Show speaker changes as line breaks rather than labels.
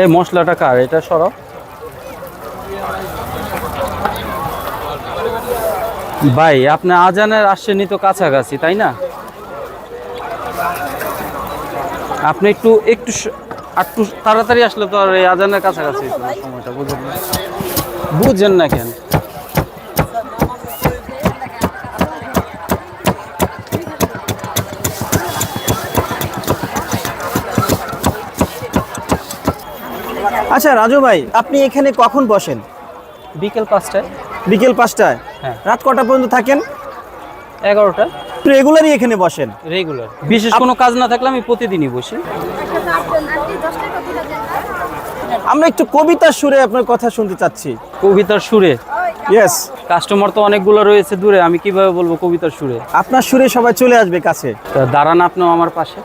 এই মশলাটা কার? এটা সরাও। ভাই আপনি আজানের আসছেনই তো কাছাকাছি, তাই না? আপনি একটু একটু একটু তাড়াতাড়ি আসলে তো আর এই আজানের কাছাকাছি সময়টা বুঝেন না। বুঝেন না কেন?
আচ্ছা রাজু ভাই, আপনি এখানে কখন বসেন?
বিকেল 5টায়।
বিকেল 5টায়?
হ্যাঁ।
রাত কটা পর্যন্ত থাকেন?
11টা।
রেগুলারই এখানে বসেন?
রেগুলার, বিশেষ কোনো কাজ না থাকলে আমি প্রতিদিনই বসি।
আমরা একটু কবিতার সুরে আপনার কথা শুনতে চাচ্ছি।
কবিতার সুরে?
ইয়েস।
কাস্টমার তো অনেকগুলো রয়েছে দূরে, আমি কিভাবে বলবো কবিতার সুরে?
আপনার সুরে সবাই চলে আসবে কাছে।
তা দাঁড়ান আপনিও আমার পাশে।